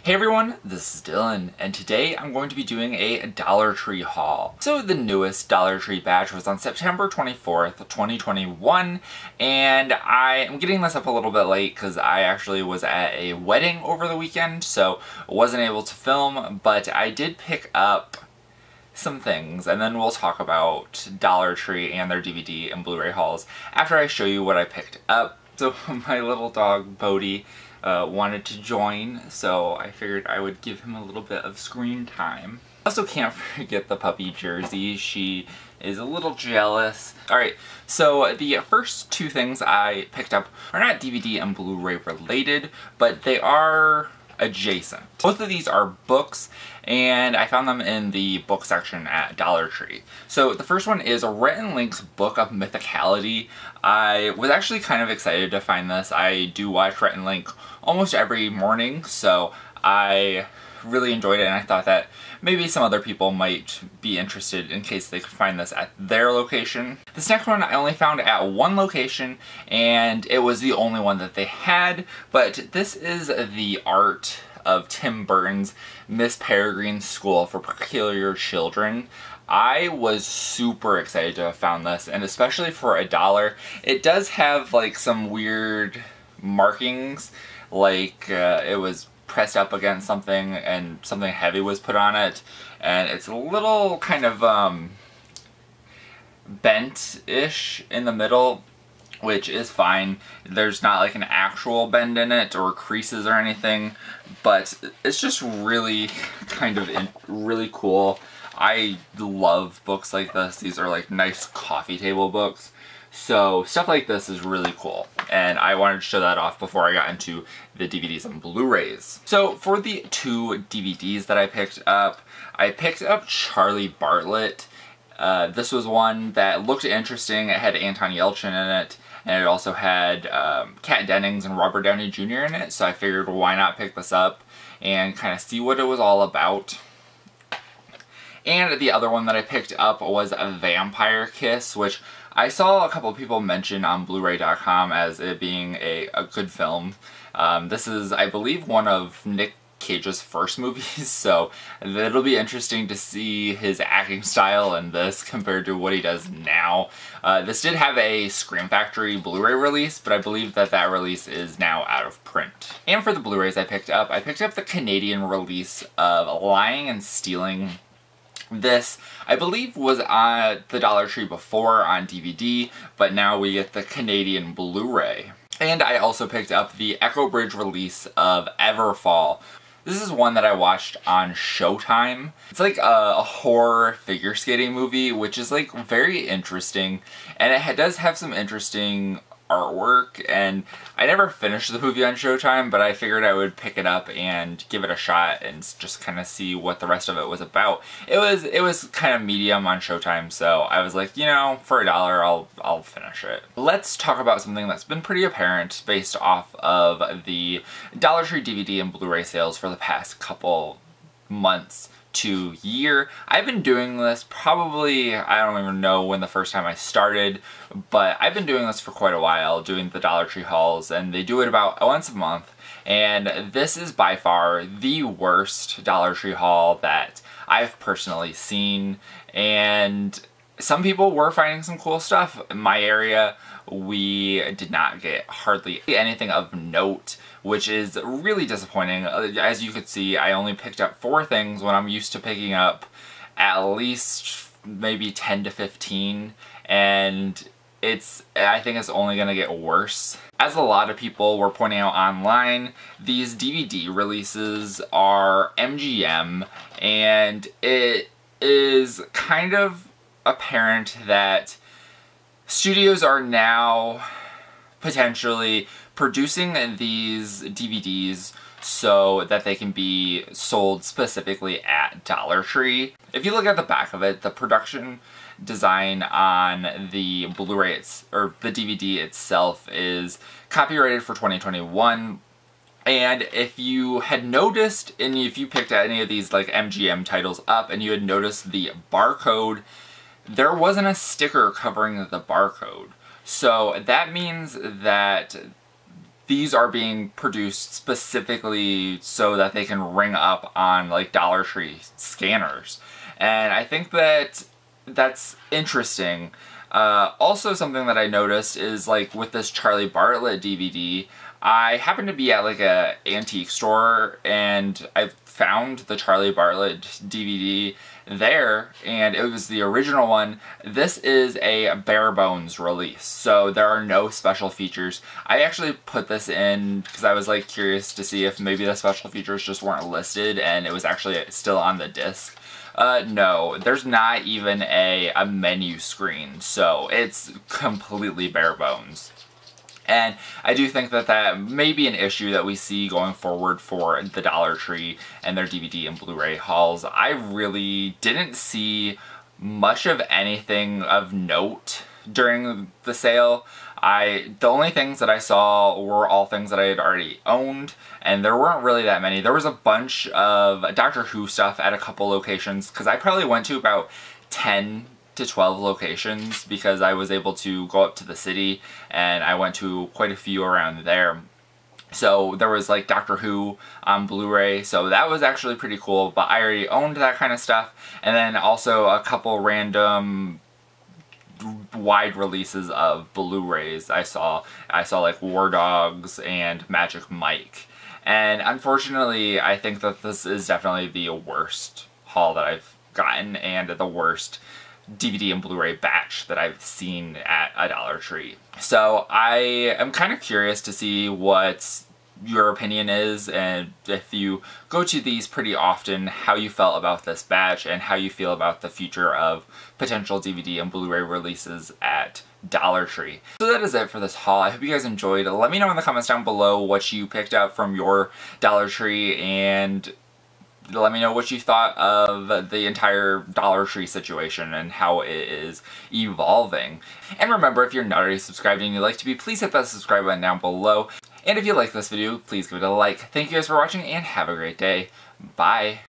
Hey everyone, this is Dylan, and today I'm going to be doing a Dollar Tree haul. So the newest Dollar Tree batch was on September 24th, 2021, and I am getting this up a little bit late because I actually was at a wedding over the weekend, so wasn't able to film, but I did pick up some things, and then we'll talk about Dollar Tree and their DVD and Blu-ray hauls after I show you what I picked up. So my little dog, Bodhi, wanted to join, so I figured I would give him a little bit of screen time. I also can't forget the puppy Jersey. She is a little jealous. Alright, so the first two things I picked up are not DVD and Blu-ray related, but they are adjacent. Both of these are books, and I found them in the book section at Dollar Tree. So the first one is Rhett and Link's Book of Mythicality. I was actually kind of excited to find this. I do watch Rhett and Link almost every morning, so I really enjoyed it, and I thought that maybe some other people might be interested in case they could find this at their location. This next one I only found at one location, and it was the only one that they had, but this is the art of Tim Burton's Miss Peregrine's School for Peculiar Children. I was super excited to have found this, and especially for $1. It does have like some weird markings, like it was pressed up against something and something heavy was put on it, and it's a little kind of bent-ish in the middle, which is fine. There's not like an actual bend in it or creases or anything, but it's just really kind of really cool. I love books like this. These are like nice coffee table books. So stuff like this is really cool, and I wanted to show that off before I got into the DVDs and Blu-rays. So for the two DVDs that I picked up Charlie Bartlett. This was one that looked interesting. It had Anton Yelchin in it, and it also had Kat Dennings and Robert Downey Jr. in it, so I figured why not pick this up and kind of see what it was all about. And the other one that I picked up was A Vampire Kiss, which I saw a couple of people mention on Blu-ray.com as it being a good film. This is, I believe, one of Nick Cage's first movies, so it'll be interesting to see his acting style in this compared to what he does now. This did have a Scream Factory Blu-ray release, but I believe that that release is now out of print. And for the Blu-rays I picked up the Canadian release of Lying and Stealing. This, I believe, was on the Dollar Tree before on DVD, but now we get the Canadian Blu-ray. And I also picked up the Echo Bridge release of Everfall. This is one that I watched on Showtime. It's like a horror figure skating movie, which is like very interesting, and it does have some interesting artwork, and I never finished the movie on Showtime, but I figured I would pick it up and give it a shot and just kind of see what the rest of it was about. It was kind of medium on Showtime, so I was like, you know, for $1 I'll finish it. Let's talk about something that's been pretty apparent based off of the Dollar Tree DVD and Blu-ray sales for the past couple months to year. I've been doing this probably, I don't even know when the first time I started, but I've been doing this for quite a while, doing the Dollar Tree hauls, and they do it about once a month, and this is by far the worst Dollar Tree haul that I've personally seen, and some people were finding some cool stuff. In my area, we did not get hardly anything of note, which is really disappointing. As you could see, I only picked up 4 things when I'm used to picking up at least maybe 10 to 15, and I think it's only gonna get worse. As a lot of people were pointing out online, these DVD releases are MGM, and it is kind of apparent that studios are now potentially producing these DVDs so that they can be sold specifically at Dollar Tree. If you look at the back of it, the production design on the Blu-ray or the DVD itself is copyrighted for 2021. And if you had noticed, and if you picked any of these like MGM titles up and you had noticed the barcode, there wasn't a sticker covering the barcode. So that means that these are being produced specifically so that they can ring up on like Dollar Tree scanners. And I think that that's interesting. Also something that I noticed is like with this Charlie Bartlett DVD, I happened to be at like a antique store and I found the Charlie Bartlett DVD there, and it was the original one. This is a bare bones release, so there are no special features. I actually put this in because I was like curious to see if maybe the special features just weren't listed and it was actually still on the disc. No, there's not even a menu screen, so it's completely bare bones. And I do think that that may be an issue that we see going forward for the Dollar Tree and their DVD and Blu-ray hauls. I really didn't see much of anything of note during the sale. The only things that I saw were all things that I had already owned, and there weren't really that many. There was a bunch of Doctor Who stuff at a couple locations, because I probably went to about 10 to 12 locations because I was able to go up to the city and I went to quite a few around there. So there was like Doctor Who on Blu-ray, so that was actually pretty cool, but I already owned that kind of stuff. And then also a couple random wide releases of Blu-rays I saw like War Dogs and Magic Mike. And unfortunately, I think that this is definitely the worst haul that I've gotten and the worst DVD and Blu-ray batch that I've seen at a Dollar Tree. So I am kind of curious to see what your opinion is, and if you go to these pretty often, how you felt about this batch and how you feel about the future of potential DVD and Blu-ray releases at Dollar Tree. So that is it for this haul. I hope you guys enjoyed. Let me know in the comments down below what you picked up from your Dollar Tree, and let me know what you thought of the entire Dollar Tree situation and how it is evolving. And remember, if you're not already subscribed and you'd like to be, please hit that subscribe button down below. And if you like this video, please give it a like. Thank you guys for watching and have a great day. Bye.